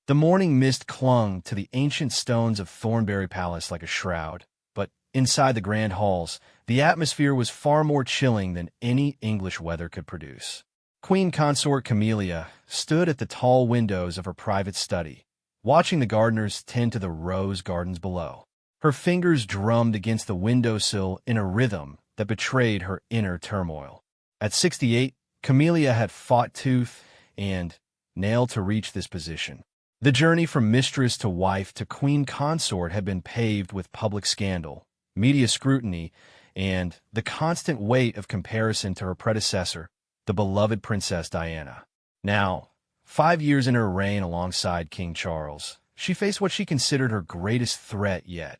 The morning mist clung to the ancient stones of Thornbury Palace like a shroud, but inside the grand halls, the atmosphere was far more chilling than any English weather could produce. Queen Consort Camilla stood at the tall windows of her private study, watching the gardeners tend to the rose gardens below. Her fingers drummed against the windowsill in a rhythm that betrayed her inner turmoil. At 68, Camilla had fought tooth and nail to reach this position. The journey from mistress to wife to queen consort had been paved with public scandal, media scrutiny, and the constant weight of comparison to her predecessor, the beloved Princess Diana. Now, 5 years in her reign alongside King Charles, she faced what she considered her greatest threat yet.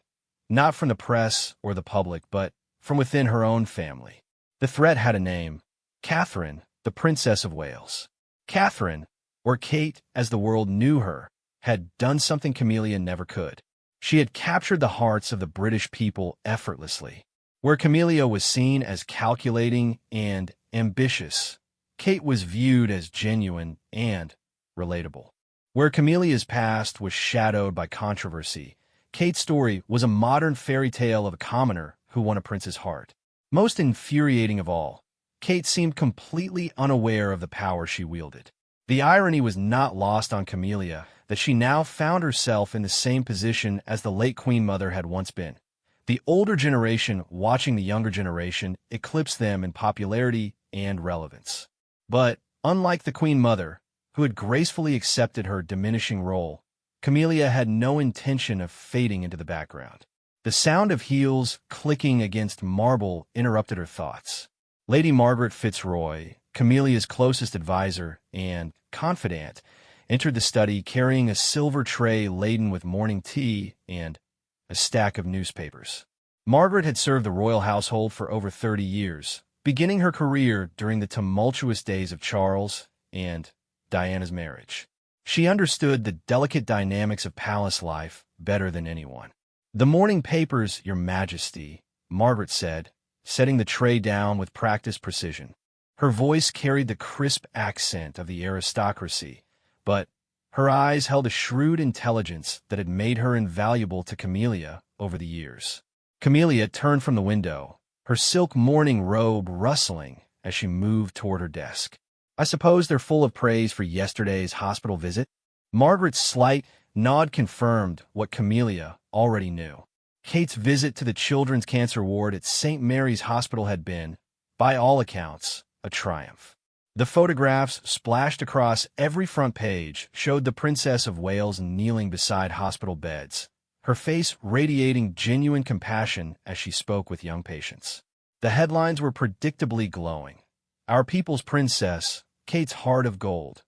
Not from the press or the public, but from within her own family. The threat had a name: Catherine, the Princess of Wales. Catherine, or Kate as the world knew her, had done something Camilla never could. She had captured the hearts of the British people effortlessly. Where Camilla was seen as calculating and ambitious, Kate was viewed as genuine and relatable. Where Camilla's past was shadowed by controversy, Kate's story was a modern fairy tale of a commoner who won a prince's heart. Most infuriating of all, Kate seemed completely unaware of the power she wielded. The irony was not lost on Camilla that she now found herself in the same position as the late Queen Mother had once been. The older generation watching the younger generation eclipsed them in popularity and relevance. But, unlike the Queen Mother, who had gracefully accepted her diminishing role, Camilla had no intention of fading into the background. The sound of heels clicking against marble interrupted her thoughts. Lady Margaret Fitzroy, Camilla's closest advisor and confidant, entered the study carrying a silver tray laden with morning tea and a stack of newspapers. Margaret had served the royal household for over 30 years, beginning her career during the tumultuous days of Charles and Diana's marriage. She understood the delicate dynamics of palace life better than anyone. "The morning papers, Your Majesty," Margaret said, setting the tray down with practiced precision. Her voice carried the crisp accent of the aristocracy, but her eyes held a shrewd intelligence that had made her invaluable to Camilla over the years. Camilla turned from the window, her silk morning robe rustling as she moved toward her desk. "I suppose they're full of praise for yesterday's hospital visit?" Margaret's slight nod confirmed what Camilla already knew. Kate's visit to the children's cancer ward at St. Mary's Hospital had been, by all accounts, a triumph. The photographs splashed across every front page showed the Princess of Wales kneeling beside hospital beds, her face radiating genuine compassion as she spoke with young patients. The headlines were predictably glowing. "Our people's princess, Kate's heart of gold.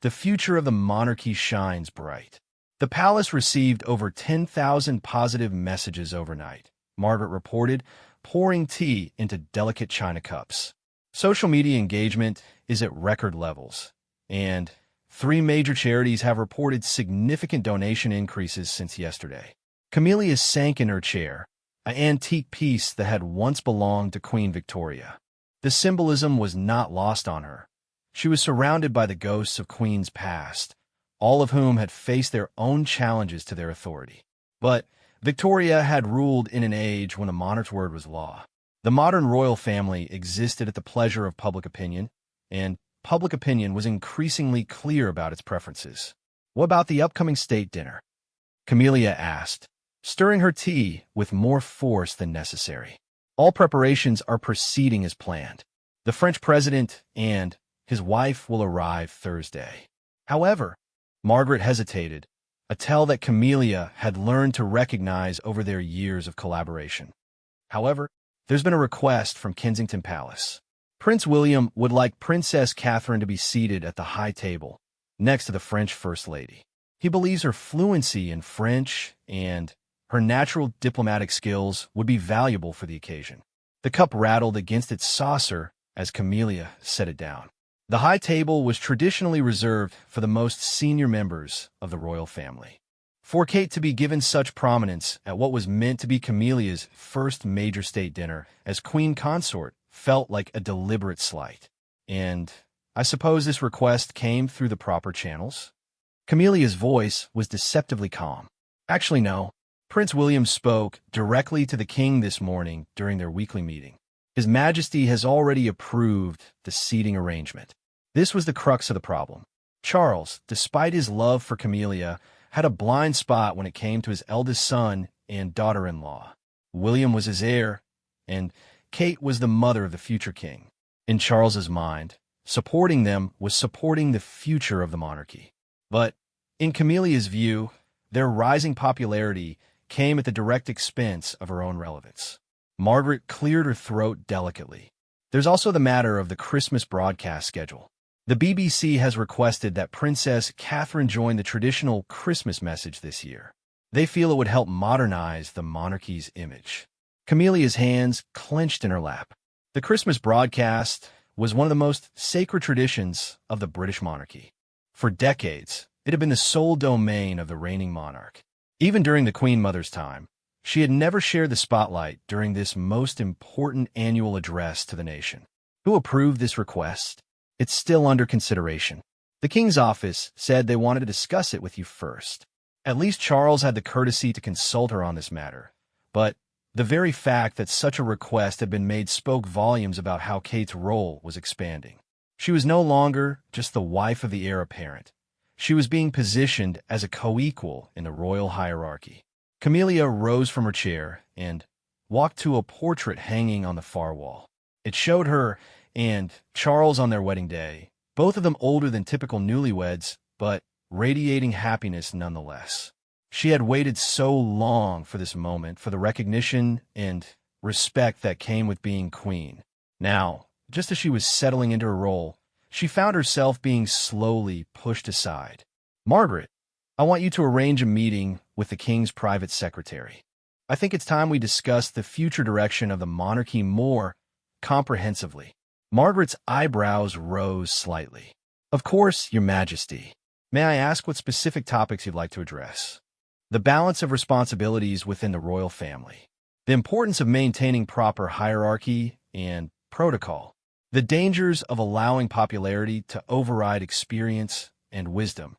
The future of the monarchy shines bright." The palace received over 10,000 positive messages overnight, Margaret reported, pouring tea into delicate china cups. Social media engagement is at record levels, and 3 major charities have reported significant donation increases since yesterday. Camilla sank in her chair, an antique piece that had once belonged to Queen Victoria. The symbolism was not lost on her. She was surrounded by the ghosts of queens past, all of whom had faced their own challenges to their authority. But Victoria had ruled in an age when the monarch's word was law. The modern royal family existed at the pleasure of public opinion, and public opinion was increasingly clear about its preferences. "What about the upcoming state dinner?" Camilla asked, stirring her tea with more force than necessary. "All preparations are proceeding as planned. The French president and his wife will arrive Thursday." However, Margaret hesitated, a tell that Camilla had learned to recognize over their years of collaboration. "However, there's been a request from Kensington Palace. Prince William would like Princess Catherine to be seated at the high table, next to the French First Lady. He believes her fluency in French and her natural diplomatic skills would be valuable for the occasion." The cup rattled against its saucer as Camilla set it down. The high table was traditionally reserved for the most senior members of the royal family. For Kate to be given such prominence at what was meant to be Camilla's first major state dinner as queen consort felt like a deliberate slight. "And I suppose this request came through the proper channels?" Camillia's voice was deceptively calm. Actually, no. Prince William spoke directly to the king this morning during their weekly meeting. His Majesty has already approved the seating arrangement. This was the crux of the problem. Charles, despite his love for Camilla, had a blind spot when it came to his eldest son and daughter-in-law. William was his heir, and Kate was the mother of the future king. In Charles's mind, supporting them was supporting the future of the monarchy. But in Camilla's view, their rising popularity came at the direct expense of her own relevance. Margaret cleared her throat delicately. There's also the matter of the Christmas broadcast schedule. The BBC has requested that Princess Catherine join the traditional Christmas message this year. They feel it would help modernize the monarchy's image. Camilla's hands clenched in her lap. The Christmas broadcast was one of the most sacred traditions of the British monarchy. For decades, it had been the sole domain of the reigning monarch. Even during the Queen Mother's time, she had never shared the spotlight during this most important annual address to the nation. Who approved this request? It's still under consideration. The King's office said they wanted to discuss it with you first. At least Charles had the courtesy to consult her on this matter. But the very fact that such a request had been made spoke volumes about how Kate's role was expanding. She was no longer just the wife of the heir apparent. She was being positioned as a co-equal in the royal hierarchy. Camilla rose from her chair and walked to a portrait hanging on the far wall. It showed her and Charles on their wedding day, both of them older than typical newlyweds, but radiating happiness nonetheless. She had waited so long for this moment, for the recognition and respect that came with being queen. Now, just as she was settling into her role, she found herself being slowly pushed aside. "Margaret, I want you to arrange a meeting with the king's private secretary. I think it's time we discuss the future direction of the monarchy more comprehensively." Margaret's eyebrows rose slightly. "Of course, Your Majesty. May I ask what specific topics you'd like to address?" "The balance of responsibilities within the royal family. The importance of maintaining proper hierarchy and protocol. The dangers of allowing popularity to override experience and wisdom."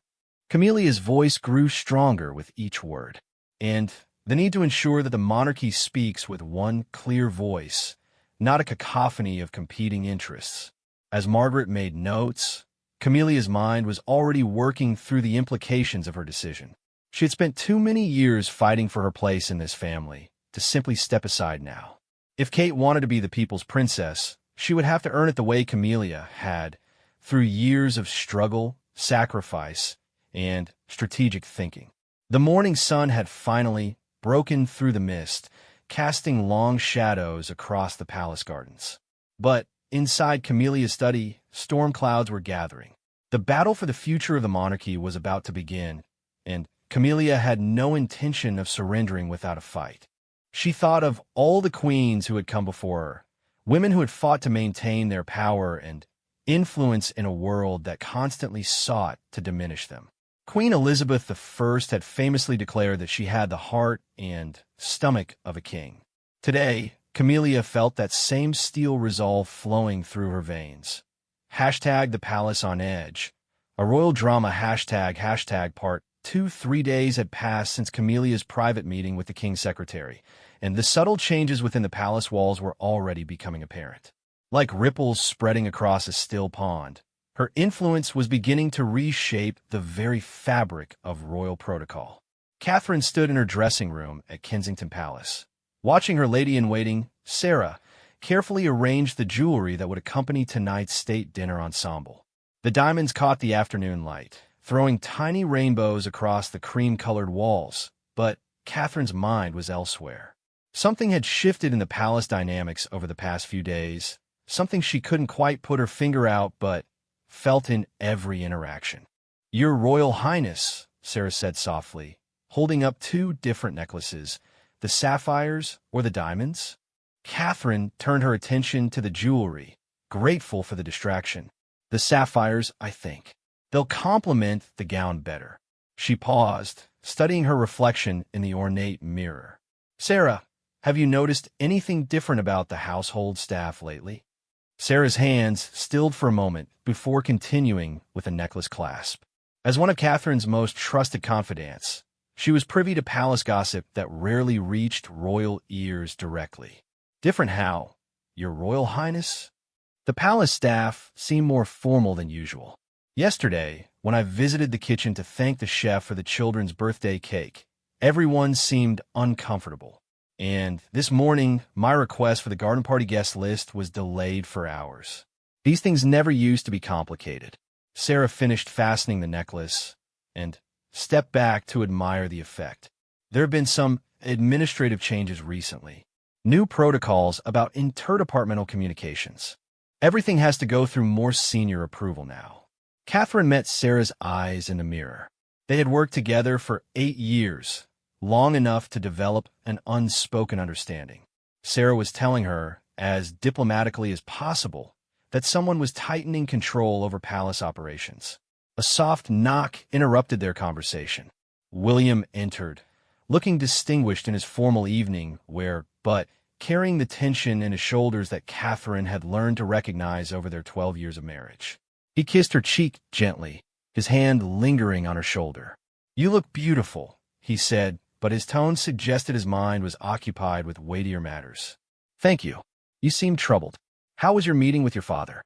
Camilla's voice grew stronger with each word. "And the need to ensure that the monarchy speaks with one clear voice, not a cacophony of competing interests." As Margaret made notes, Camilla's mind was already working through the implications of her decision. She had spent too many years fighting for her place in this family to simply step aside now. If Kate wanted to be the people's princess, she would have to earn it the way Camilla had, through years of struggle, sacrifice, and strategic thinking. The morning sun had finally broken through the mist, casting long shadows across the palace gardens. But inside Camilla's study, storm clouds were gathering. The battle for the future of the monarchy was about to begin, and Camilla had no intention of surrendering without a fight. She thought of all the queens who had come before her, women who had fought to maintain their power and influence in a world that constantly sought to diminish them. Queen Elizabeth I had famously declared that she had the heart and stomach of a king. Today, Camilla felt that same steel resolve flowing through her veins. Hashtag the palace on edge. A royal drama hashtag part 2. 3 days had passed since Camilla's private meeting with the king's secretary, and the subtle changes within the palace walls were already becoming apparent. Like ripples spreading across a still pond, her influence was beginning to reshape the very fabric of royal protocol. Catherine stood in her dressing room at Kensington Palace. Watching her lady-in-waiting, Sarah, carefully arranged the jewelry that would accompany tonight's state dinner ensemble. The diamonds caught the afternoon light, throwing tiny rainbows across the cream-colored walls, but Catherine's mind was elsewhere. Something had shifted in the palace dynamics over the past few days, something she couldn't quite put her finger out but felt in every interaction. "Your Royal Highness," Sarah said softly, holding up 2 different necklaces, the sapphires or the diamonds. Catherine turned her attention to the jewelry, grateful for the distraction. "The sapphires, I think. They'll complement the gown better." She paused, studying her reflection in the ornate mirror. "Sarah, have you noticed anything different about the household staff lately?" Sarah's hands stilled for a moment before continuing with a necklace clasp. As one of Catherine's most trusted confidants, she was privy to palace gossip that rarely reached royal ears directly. Different how, Your Royal Highness? The palace staff seemed more formal than usual. Yesterday, when I visited the kitchen to thank the chef for the children's birthday cake, everyone seemed uncomfortable. And this morning, my request for the garden party guest list was delayed for hours. These things never used to be complicated. Sarah finished fastening the necklace and stepped back to admire the effect. There have been some administrative changes recently. New protocols about interdepartmental communications. Everything has to go through more senior approval now. Catherine met Sarah's eyes in the mirror. They had worked together for 8 years, long enough to develop an unspoken understanding. Sarah was telling her, as diplomatically as possible, that someone was tightening control over palace operations. A soft knock interrupted their conversation. William entered, looking distinguished in his formal evening wear, but carrying the tension in his shoulders that Catherine had learned to recognize over their 12 years of marriage. He kissed her cheek gently, his hand lingering on her shoulder. "You look beautiful," he said, but his tone suggested his mind was occupied with weightier matters. "Thank you. You seem troubled. How was your meeting with your father?"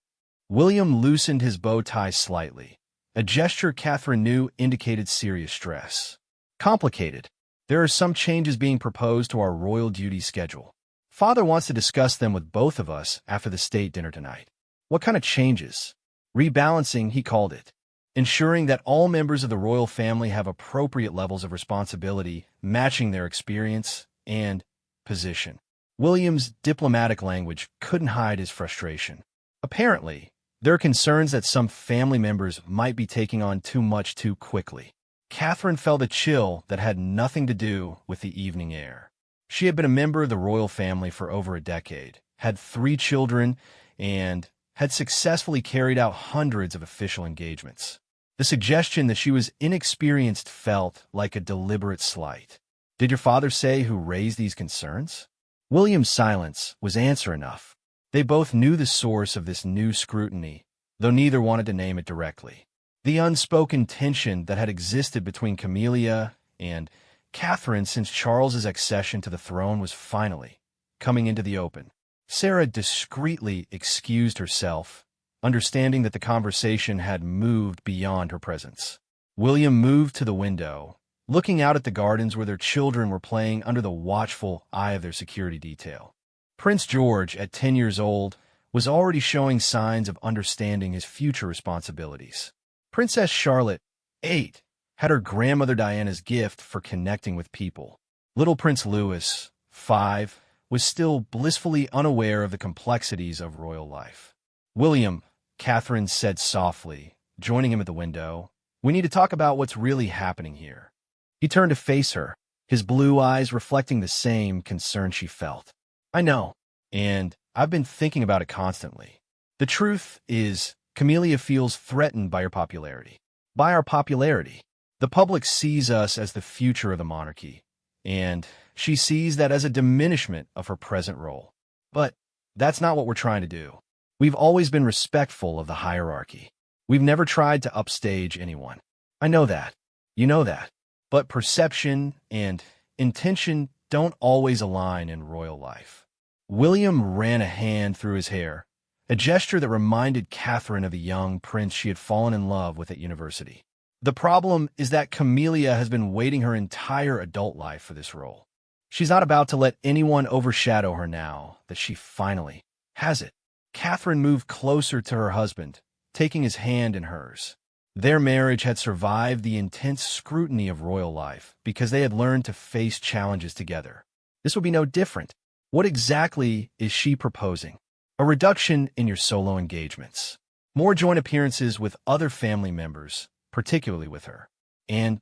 William loosened his bow tie slightly, a gesture Catherine knew indicated serious stress. "Complicated. There are some changes being proposed to our royal duty schedule. Father wants to discuss them with both of us after the state dinner tonight." "What kind of changes?" "Rebalancing," he called it. "Ensuring that all members of the royal family have appropriate levels of responsibility, matching their experience and position." William's diplomatic language couldn't hide his frustration. Apparently, there are concerns that some family members might be taking on too much too quickly. Catherine felt a chill that had nothing to do with the evening air. She had been a member of the royal family for over a decade, had 3 children, and had successfully carried out hundreds of official engagements. The suggestion that she was inexperienced felt like a deliberate slight. "Did your father say who raised these concerns?" William's silence was answer enough. They both knew the source of this new scrutiny, though neither wanted to name it directly. The unspoken tension that had existed between Camilla and Catherine since Charles's accession to the throne was finally coming into the open. Sarah discreetly excused herself, understanding that the conversation had moved beyond her presence. William moved to the window, looking out at the gardens where their children were playing under the watchful eye of their security detail. Prince George, at 10 years old, was already showing signs of understanding his future responsibilities. Princess Charlotte, 8, had her grandmother Diana's gift for connecting with people. Little Prince Louis, 5, was still blissfully unaware of the complexities of royal life. "William," Catherine said softly, joining him at the window, "we need to talk about what's really happening here." He turned to face her, his blue eyes reflecting the same concern she felt. "I know, and I've been thinking about it constantly. The truth is, Camilla feels threatened by your popularity. By our popularity. The public sees us as the future of the monarchy, and she sees that as a diminishment of her present role. But that's not what we're trying to do. We've always been respectful of the hierarchy. We've never tried to upstage anyone. I know that. You know that. But perception and intention don't always align in royal life." William ran a hand through his hair, a gesture that reminded Catherine of the young prince she had fallen in love with at university. "The problem is that Camilla has been waiting her entire adult life for this role. She's not about to let anyone overshadow her now that she finally has it." Catherine moved closer to her husband, taking his hand in hers. Their marriage had survived the intense scrutiny of royal life because they had learned to face challenges together. This would be no different. What exactly is she proposing? A reduction in your solo engagements. More joint appearances with other family members, particularly with her. And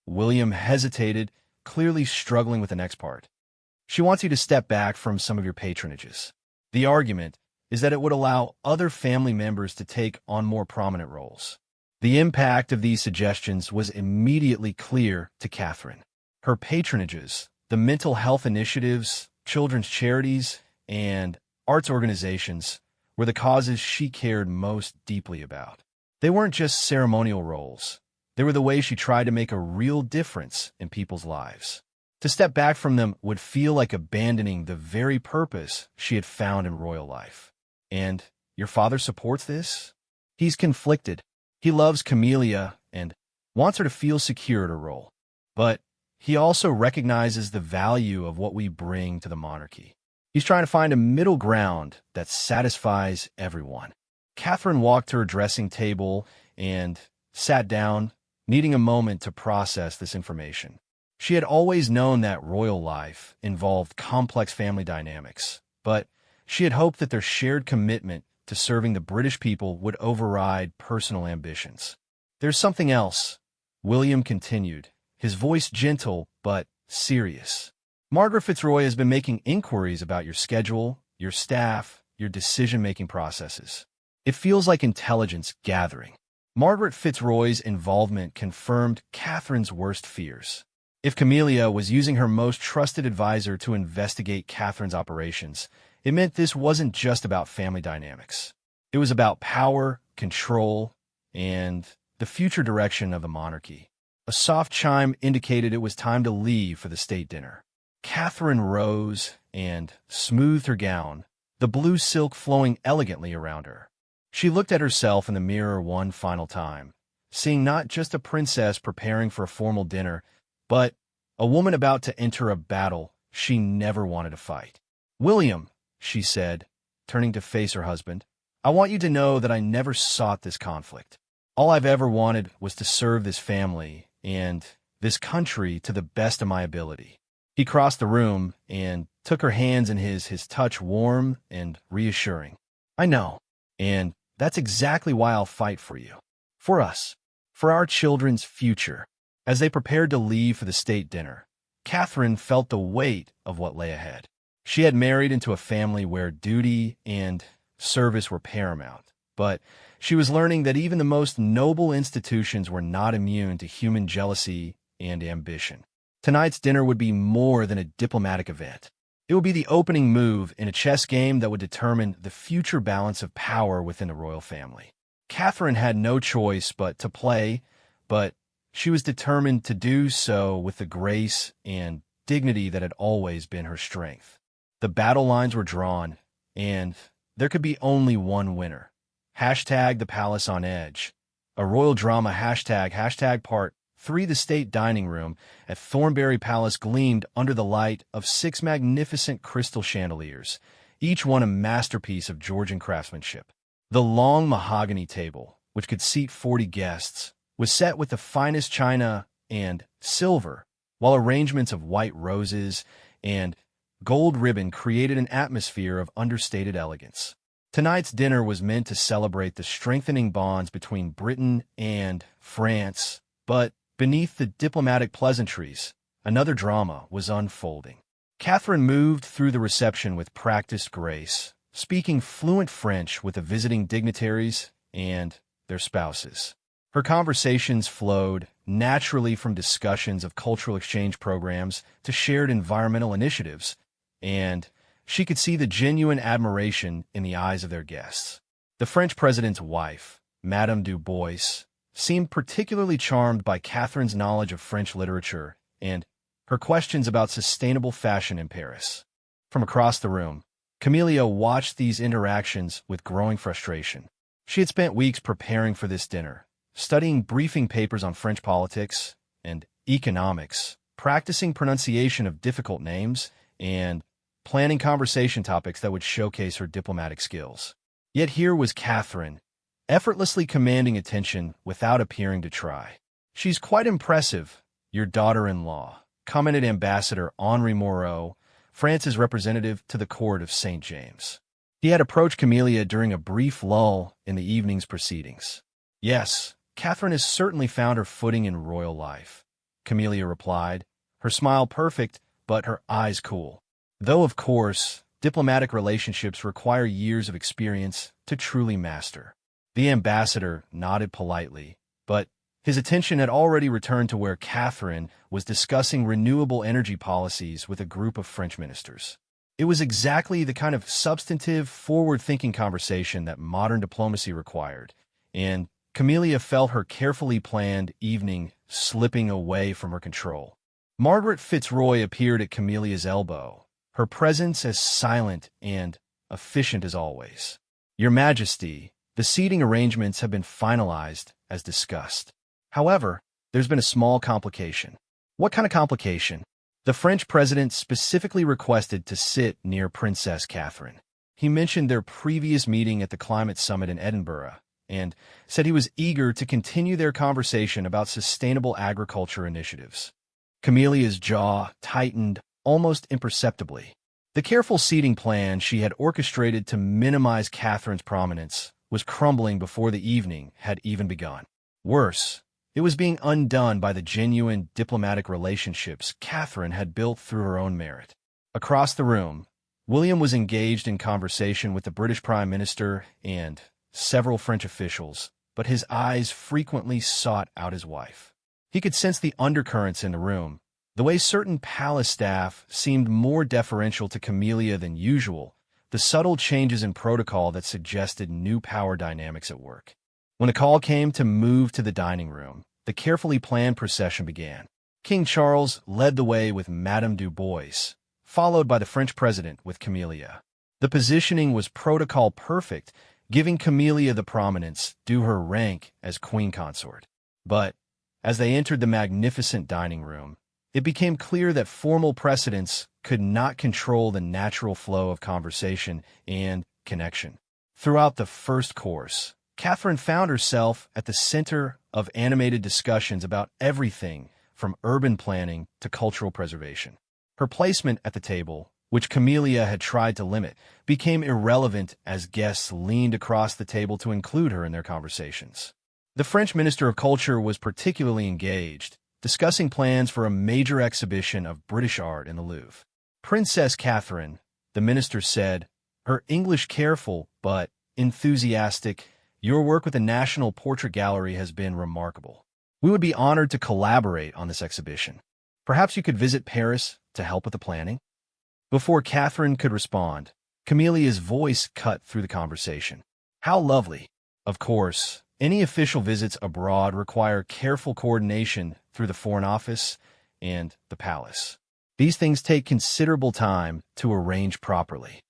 William hesitated, clearly struggling with the next part. "She wants you to step back from some of your patronages. The argument is that it would allow other family members to take on more prominent roles." The impact of these suggestions was immediately clear to Catherine. Her patronages, the mental health initiatives, children's charities, and arts organizations were the causes she cared most deeply about. They weren't just ceremonial roles. They were the way she tried to make a real difference in people's lives. To step back from them would feel like abandoning the very purpose she had found in royal life. And your father supports this? He's conflicted. He loves Camilla and wants her to feel secure at her role. But he also recognizes the value of what we bring to the monarchy. He's trying to find a middle ground that satisfies everyone. Catherine walked to her dressing table and sat down, needing a moment to process this information. She had always known that royal life involved complex family dynamics, but she had hoped that their shared commitment to serving the British people would override personal ambitions. There's something else, William continued, his voice gentle but serious. Margaret Fitzroy has been making inquiries about your schedule, your staff, your decision-making processes. It feels like intelligence gathering. Margaret Fitzroy's involvement confirmed Catherine's worst fears. If Camilla was using her most trusted advisor to investigate Catherine's operations, it meant this wasn't just about family dynamics. It was about power, control, and the future direction of the monarchy. A soft chime indicated it was time to leave for the state dinner. Catherine rose and smoothed her gown, the blue silk flowing elegantly around her. She looked at herself in the mirror one final time, seeing not just a princess preparing for a formal dinner, but a woman about to enter a battle she never wanted to fight. "William," she said, turning to face her husband, "I want you to know that I never sought this conflict. All I've ever wanted was to serve this family and this country to the best of my ability." He crossed the room and took her hands in his touch warm and reassuring. "I know, and that's exactly why I'll fight for you. For us. For our children's future." As they prepared to leave for the state dinner, Catherine felt the weight of what lay ahead. She had married into a family where duty and service were paramount, but she was learning that even the most noble institutions were not immune to human jealousy and ambition. Tonight's dinner would be more than a diplomatic event. It would be the opening move in a chess game that would determine the future balance of power within the royal family. Catherine had no choice but to play, but she was determined to do so with the grace and dignity that had always been her strength. The battle lines were drawn, and there could be only one winner. Hashtag the palace on edge. A royal drama hashtag part 3. The state dining room at Thornbury Palace gleamed under the light of 6 magnificent crystal chandeliers, each one a masterpiece of Georgian craftsmanship. The long mahogany table, which could seat 40 guests, was set with the finest china and silver, while arrangements of white roses and gold ribbon created an atmosphere of understated elegance. Tonight's dinner was meant to celebrate the strengthening bonds between Britain and France, but beneath the diplomatic pleasantries, another drama was unfolding. Catherine moved through the reception with practiced grace, speaking fluent French with the visiting dignitaries and their spouses. Her conversations flowed naturally from discussions of cultural exchange programs to shared environmental initiatives, and she could see the genuine admiration in the eyes of their guests. The French president's wife, Madame du Bois, seemed particularly charmed by Catherine's knowledge of French literature and her questions about sustainable fashion in Paris. From across the room, Camilla watched these interactions with growing frustration. She had spent weeks preparing for this dinner, studying briefing papers on French politics and economics, practicing pronunciation of difficult names, and planning conversation topics that would showcase her diplomatic skills. Yet here was Catherine, effortlessly commanding attention without appearing to try. "She's quite impressive, your daughter-in-law," commented Ambassador Henri Moreau, France's representative to the court of St. James. He had approached Camilla during a brief lull in the evening's proceedings. "Yes, Catherine has certainly found her footing in royal life," Camilla replied, her smile perfect but her eyes cool. Though, of course, diplomatic relationships require years of experience to truly master. The ambassador nodded politely, but his attention had already returned to where Catherine was discussing renewable energy policies with a group of French ministers. It was exactly the kind of substantive, forward-thinking conversation that modern diplomacy required, and Camilla felt her carefully planned evening slipping away from her control. Margaret Fitzroy appeared at Camilla's elbow, her presence as silent and efficient as always. "Your Majesty, the seating arrangements have been finalized as discussed. However, there's been a small complication." "What kind of complication?" "The French president specifically requested to sit near Princess Catherine. He mentioned their previous meeting at the climate summit in Edinburgh and said he was eager to continue their conversation about sustainable agriculture initiatives." Camilla's jaw tightened almost imperceptibly. The careful seating plan she had orchestrated to minimize Catherine's prominence was crumbling before the evening had even begun. Worse, it was being undone by the genuine diplomatic relationships Catherine had built through her own merit. Across the room, William was engaged in conversation with the British Prime Minister and several French officials, but his eyes frequently sought out his wife. He could sense the undercurrents in the room, the way certain palace staff seemed more deferential to Camilla than usual, the subtle changes in protocol that suggested new power dynamics at work. When the call came to move to the dining room, the carefully planned procession began. King Charles led the way with Madame du Bois, followed by the French president with Camilla. The positioning was protocol perfect, giving Camilla the prominence due her rank as queen consort. But as they entered the magnificent dining room, it became clear that formal precedents could not control the natural flow of conversation and connection. Throughout the first course, Catherine found herself at the center of animated discussions about everything from urban planning to cultural preservation. Her placement at the table, which Camilla had tried to limit, became irrelevant as guests leaned across the table to include her in their conversations. The French Minister of Culture was particularly engaged, discussing plans for a major exhibition of British art in the Louvre. "Princess Catherine," the minister said, "her English careful but enthusiastic. Your work with the National Portrait Gallery has been remarkable. We would be honored to collaborate on this exhibition. Perhaps you could visit Paris to help with the planning?" Before Catherine could respond, Camilla's voice cut through the conversation. "How lovely. Of course, any official visits abroad require careful coordination through the Foreign Office and the palace. These things take considerable time to arrange properly."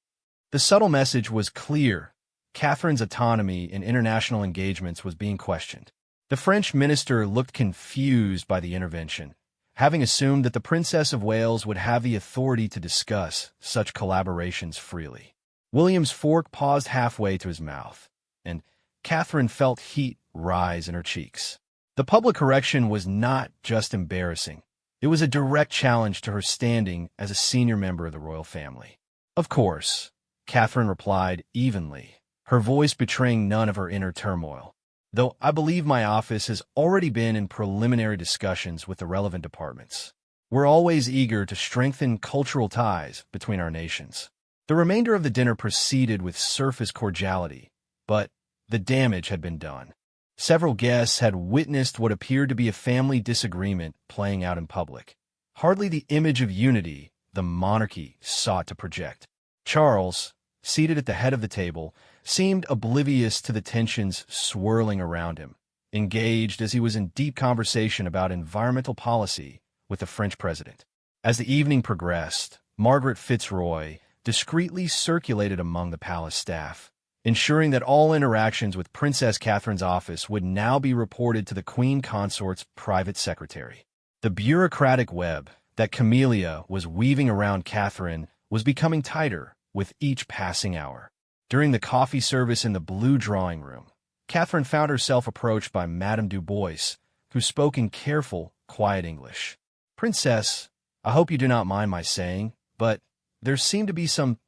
The subtle message was clear. Catherine's autonomy in international engagements was being questioned. The French minister looked confused by the intervention, having assumed that the Princess of Wales would have the authority to discuss such collaborations freely. William's fork paused halfway to his mouth, and Catherine felt heat rise in her cheeks. The public correction was not just embarrassing. It was a direct challenge to her standing as a senior member of the royal family. "Of course," Catherine replied evenly, her voice betraying none of her inner turmoil. "Though I believe my office has already been in preliminary discussions with the relevant departments. We're always eager to strengthen cultural ties between our nations." The remainder of the dinner proceeded with surface cordiality, but the damage had been done. Several guests had witnessed what appeared to be a family disagreement playing out in public. Hardly the image of unity the monarchy sought to project. Charles, seated at the head of the table, seemed oblivious to the tensions swirling around him, engaged as he was in deep conversation about environmental policy with the French president. As the evening progressed, Margaret Fitzroy discreetly circulated among the palace staff, ensuring that all interactions with Princess Catherine's office would now be reported to the Queen Consort's private secretary. The bureaucratic web that Camilla was weaving around Catherine was becoming tighter with each passing hour. During the coffee service in the blue drawing room, Catherine found herself approached by Madame du Bois, who spoke in careful, quiet English. "Princess, I hope you do not mind my saying, but there seemed to be some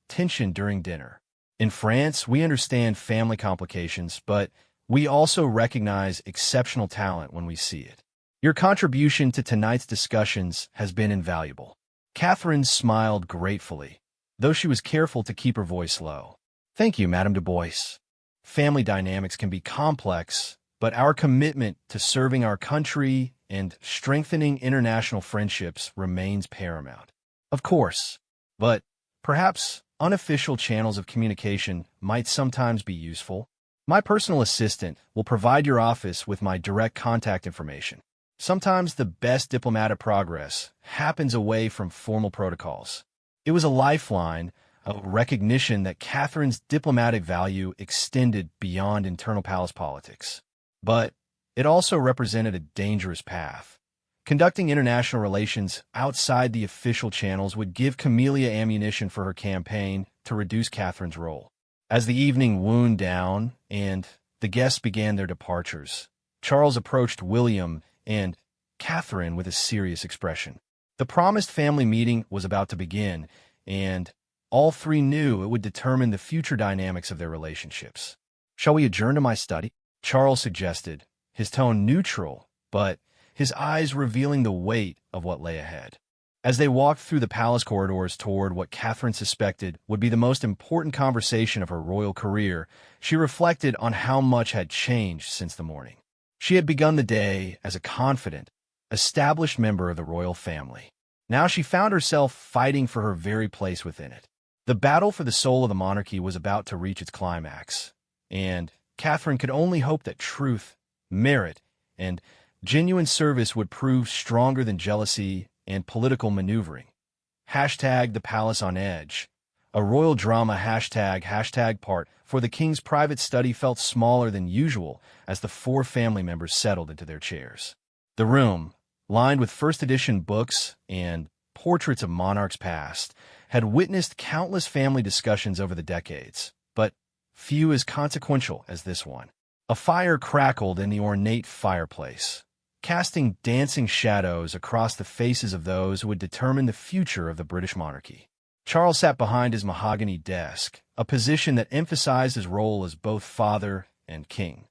tension during dinner. In France, we understand family complications, but we also recognize exceptional talent when we see it. Your contribution to tonight's discussions has been invaluable." Catherine smiled gratefully, though she was careful to keep her voice low. "Thank you, Madame du Bois. Family dynamics can be complex, but our commitment to serving our country and strengthening international friendships remains paramount. Of course, but perhaps unofficial channels of communication might sometimes be useful." My personal assistant will provide your office with my direct contact information. Sometimes the best diplomatic progress happens away from formal protocols. It was a lifeline, a recognition that Catherine's diplomatic value extended beyond internal palace politics. But it also represented a dangerous path. Conducting international relations outside the official channels would give Camilla ammunition for her campaign to reduce Catherine's role. As the evening wound down and the guests began their departures, Charles approached William and Catherine with a serious expression. The promised family meeting was about to begin, and all three knew it would determine the future dynamics of their relationships. "Shall we adjourn to my study?" Charles suggested, his tone neutral, but his eyes revealing the weight of what lay ahead. As they walked through the palace corridors toward what Catherine suspected would be the most important conversation of her royal career, she reflected on how much had changed since the morning. She had begun the day as a confident, established member of the royal family. Now she found herself fighting for her very place within it. The battle for the soul of the monarchy was about to reach its climax, and Catherine could only hope that truth, merit, and genuine service would prove stronger than jealousy and political maneuvering. Hashtag the palace on edge. A royal drama hashtag part for the king's private study felt smaller than usual as the four family members settled into their chairs. The room, lined with first edition books and portraits of monarchs past, had witnessed countless family discussions over the decades, but few as consequential as this one. A fire crackled in the ornate fireplace, casting dancing shadows across the faces of those who would determine the future of the British monarchy. Charles sat behind his mahogany desk, a position that emphasized his role as both father and king.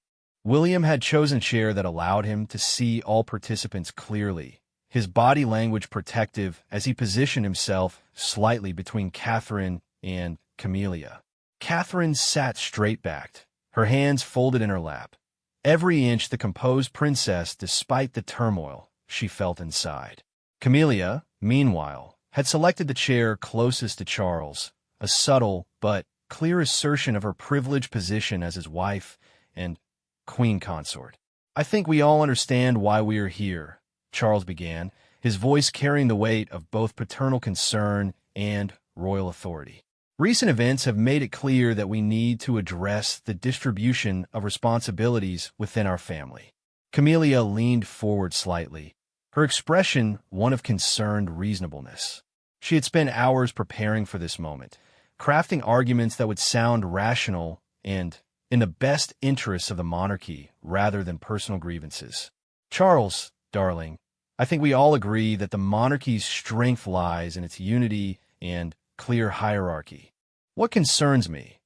William had chosen a chair that allowed him to see all participants clearly, his body language protective as he positioned himself slightly between Catherine and Camilla. Catherine sat straight-backed, her hands folded in her lap, every inch the composed princess despite the turmoil she felt inside. Camilla, meanwhile, had selected the chair closest to Charles, a subtle but clear assertion of her privileged position as his wife and queen consort. "I think we all understand why we are here," Charles began, his voice carrying the weight of both paternal concern and royal authority. "Recent events have made it clear that we need to address the distribution of responsibilities within our family." Camilla leaned forward slightly, her expression one of concerned reasonableness. She had spent hours preparing for this moment, crafting arguments that would sound rational and in the best interests of the monarchy rather than personal grievances. "Charles, darling, I think we all agree that the monarchy's strength lies in its unity and clear hierarchy. What concerns me,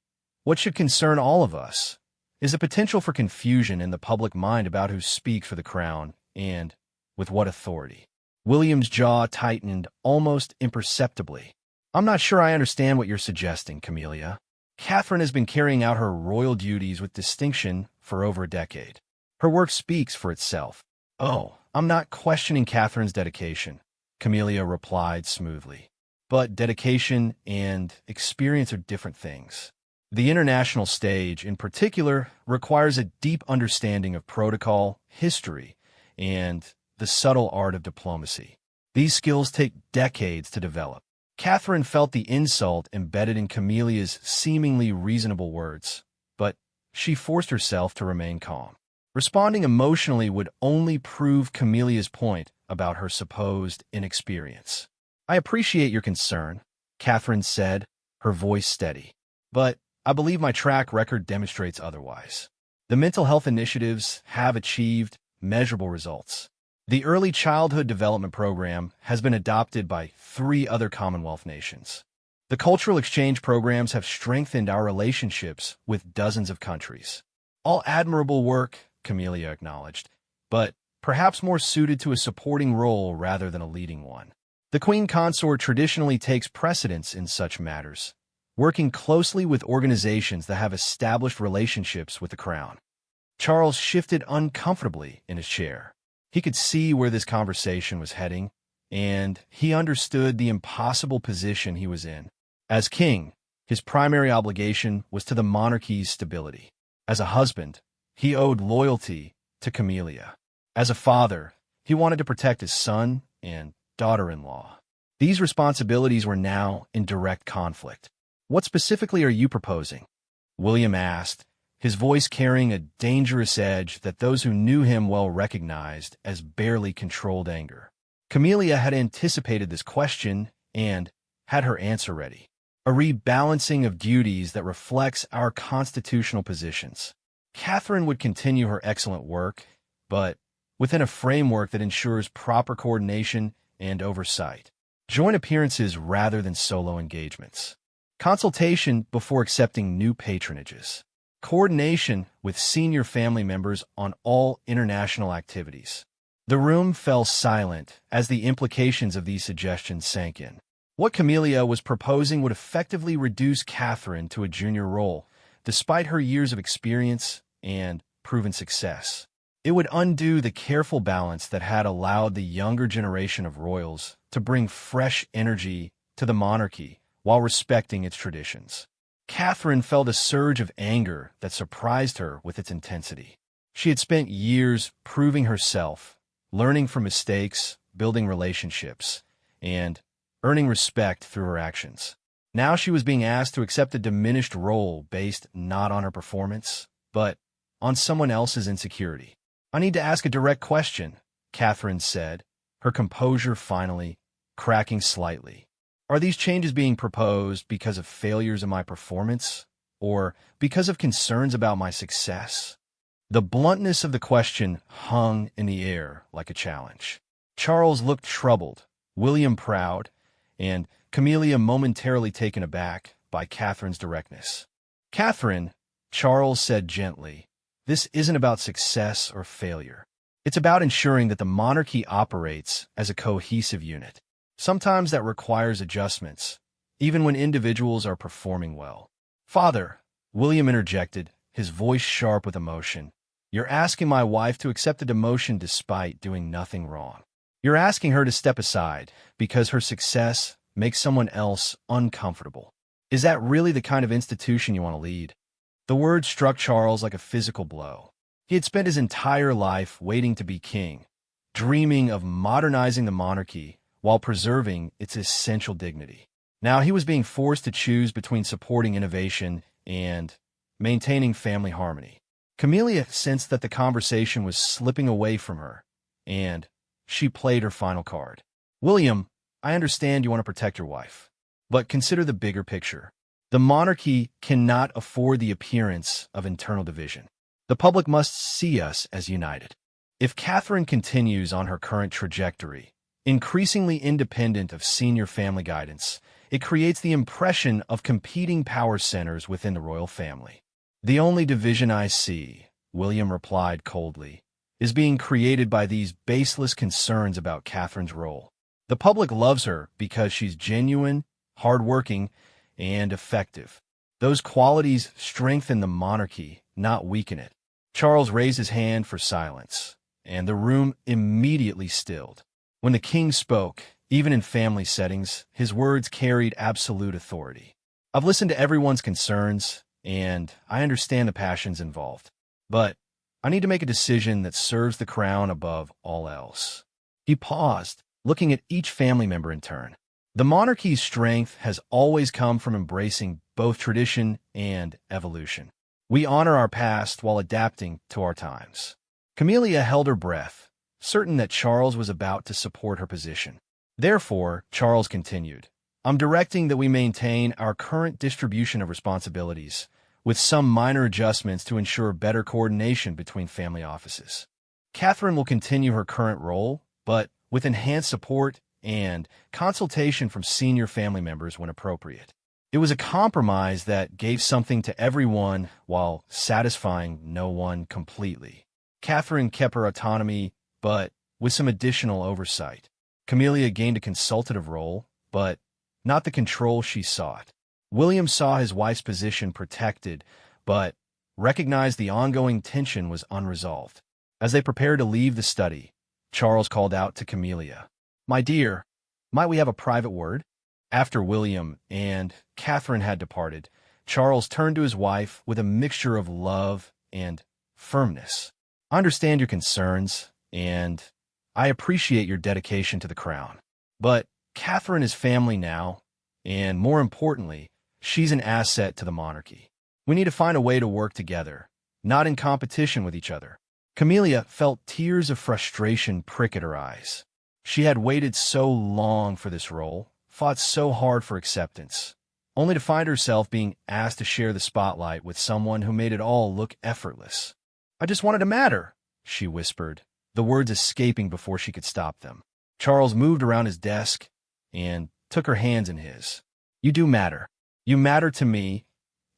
what should concern all of us, is the potential for confusion in the public mind about who speaks for the crown and with what authority." William's jaw tightened almost imperceptibly. "I'm not sure I understand what you're suggesting, Camilla. Catherine has been carrying out her royal duties with distinction for over a decade. Her work speaks for itself." "Oh, I'm not questioning Catherine's dedication," Camilla replied smoothly. "But dedication and experience are different things. The international stage, in particular, requires a deep understanding of protocol, history, and the subtle art of diplomacy. These skills take decades to develop." Catherine felt the insult embedded in Camilla's seemingly reasonable words, but she forced herself to remain calm. Responding emotionally would only prove Camilla's point about her supposed inexperience. "I appreciate your concern," Catherine said, her voice steady, "but I believe my track record demonstrates otherwise. The mental health initiatives have achieved measurable results. The Early Childhood Development Program has been adopted by 3 other Commonwealth nations. The cultural exchange programs have strengthened our relationships with dozens of countries. All admirable work," Camilla acknowledged, "but perhaps more suited to a supporting role rather than a leading one. The Queen Consort traditionally takes precedence in such matters, working closely with organizations that have established relationships with the Crown." Charles shifted uncomfortably in his chair. He could see where this conversation was heading, and he understood the impossible position he was in. As king, his primary obligation was to the monarchy's stability. As a husband, he owed loyalty to Camilla. As a father, he wanted to protect his son and daughter-in-law. These responsibilities were now in direct conflict. "What specifically are you proposing?" William asked, his voice carrying a dangerous edge that those who knew him well recognized as barely controlled anger. Camilla had anticipated this question and had her answer ready. "A rebalancing of duties that reflects our constitutional positions." Catherine would continue her excellent work, but within a framework that ensures proper coordination and oversight. Joint appearances rather than solo engagements. Consultation before accepting new patronages. Coordination with senior family members on all international activities. The room fell silent as the implications of these suggestions sank in. What Camilla was proposing would effectively reduce Catherine to a junior role, despite her years of experience and proven success. It would undo the careful balance that had allowed the younger generation of royals to bring fresh energy to the monarchy while respecting its traditions. Catherine felt a surge of anger that surprised her with its intensity. She had spent years proving herself, learning from mistakes, building relationships, and earning respect through her actions. Now she was being asked to accept a diminished role based not on her performance, but on someone else's insecurity. "I need to ask a direct question," Catherine said, her composure finally cracking slightly. "Are these changes being proposed because of failures in my performance, or because of concerns about my success?" The bluntness of the question hung in the air like a challenge. Charles looked troubled, William proud, and Camilla momentarily taken aback by Catherine's directness. "Catherine," Charles said gently, "this isn't about success or failure. It's about ensuring that the monarchy operates as a cohesive unit. Sometimes that requires adjustments, even when individuals are performing well." "Father," William interjected, his voice sharp with emotion, "you're asking my wife to accept a demotion despite doing nothing wrong. You're asking her to step aside because her success makes someone else uncomfortable. Is that really the kind of institution you want to lead?" The word struck Charles like a physical blow. He had spent his entire life waiting to be king, dreaming of modernizing the monarchy while preserving its essential dignity. Now he was being forced to choose between supporting innovation and maintaining family harmony. Camilla sensed that the conversation was slipping away from her, and she played her final card. "William, I understand you want to protect your wife, but consider the bigger picture. The monarchy cannot afford the appearance of internal division. The public must see us as united. If Catherine continues on her current trajectory, increasingly independent of senior family guidance, it creates the impression of competing power centers within the royal family. The only division I see," William replied coldly, "is being created by these baseless concerns about Catherine's role. The public loves her because she's genuine, hardworking, and effective. Those qualities strengthen the monarchy, not weaken it." Charles raised his hand for silence, and the room immediately stilled. When the king spoke, even in family settings, his words carried absolute authority. "I've listened to everyone's concerns, and I understand the passions involved. But I need to make a decision that serves the crown above all else." He paused, looking at each family member in turn. The monarchy's strength has always come from embracing both tradition and evolution. We honor our past while adapting to our times. Camilla held her breath, certain that Charles was about to support her position. "Therefore," Charles continued, "I'm directing that we maintain our current distribution of responsibilities, with some minor adjustments to ensure better coordination between family offices. Catherine will continue her current role, but with enhanced support and consultation from senior family members when appropriate." It was a compromise that gave something to everyone while satisfying no one completely. Catherine kept her autonomy, but with some additional oversight. Camilla gained a consultative role, but not the control she sought. William saw his wife's position protected, but recognized the ongoing tension was unresolved. As they prepared to leave the study, Charles called out to Camilla, "My dear, might we have a private word?" After William and Catherine had departed, Charles turned to his wife with a mixture of love and firmness. I understand your concerns, and I appreciate your dedication to the crown. But Catherine is family now, and more importantly, she's an asset to the monarchy. We need to find a way to work together, not in competition with each other. Camilla felt tears of frustration prick at her eyes. She had waited so long for this role, fought so hard for acceptance, only to find herself being asked to share the spotlight with someone who made it all look effortless. "I just wanted to matter," she whispered, the words escaping before she could stop them. Charles moved around his desk and took her hands in his. "You do matter. You matter to me,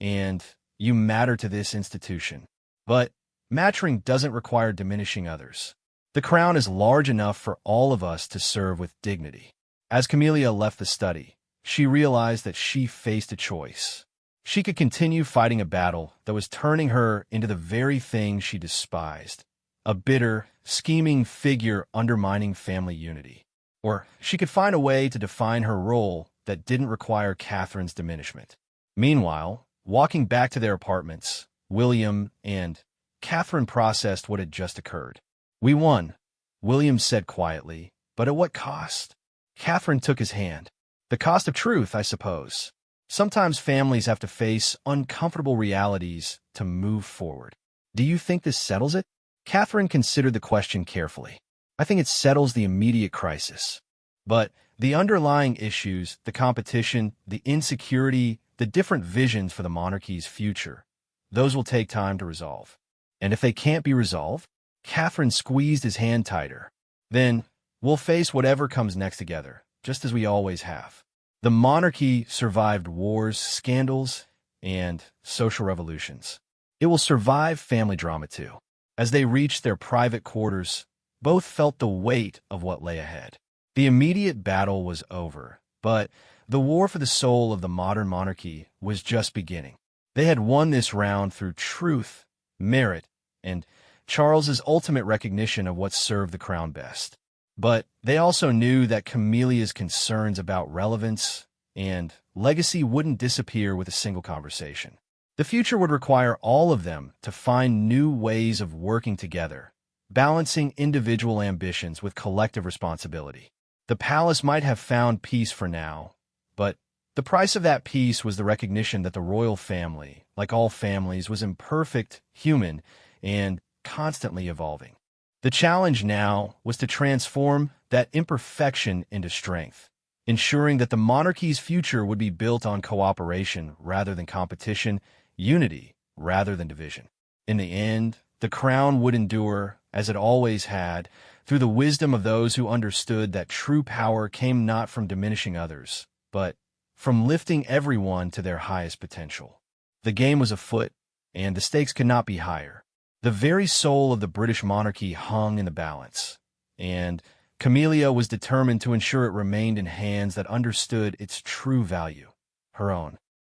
and you matter to this institution. But mattering doesn't require diminishing others. The crown is large enough for all of us to serve with dignity." As Camilla left the study, she realized that she faced a choice. She could continue fighting a battle that was turning her into the very thing she despised, a bitter, scheming figure undermining family unity. Or she could find a way to define her role that didn't require Catherine's diminishment. Meanwhile, walking back to their apartments, William and Catherine processed what had just occurred. "We won," William said quietly, "but at what cost?" Catherine took his hand. "The cost of truth, I suppose. Sometimes families have to face uncomfortable realities to move forward. Do you think this settles it?" Catherine considered the question carefully. "I think it settles the immediate crisis. But the underlying issues, the competition, the insecurity, the different visions for the monarchy's future, those will take time to resolve. And if they can't be resolved," Catherine squeezed his hand tighter, "then we'll face whatever comes next together, just as we always have." The monarchy survived wars, scandals, and social revolutions. It will survive family drama too. As they reached their private quarters, both felt the weight of what lay ahead. The immediate battle was over, but the war for the soul of the modern monarchy was just beginning. They had won this round through truth, merit, and Charles's ultimate recognition of what served the crown best. But they also knew that Camilla's concerns about relevance and legacy wouldn't disappear with a single conversation. The future would require all of them to find new ways of working together, balancing individual ambitions with collective responsibility. The palace might have found peace for now, but the price of that peace was the recognition that the royal family, like all families, was imperfect, human, and constantly evolving. The challenge now was to transform that imperfection into strength, ensuring that the monarchy's future would be built on cooperation rather than competition, unity rather than division. In the end, the crown would endure, as it always had, through the wisdom of those who understood that true power came not from diminishing others, but from lifting everyone to their highest potential. The game was afoot, and the stakes could not be higher. The very soul of the British monarchy hung in the balance, and Camilla was determined to ensure it remained in hands that understood its true value, her own.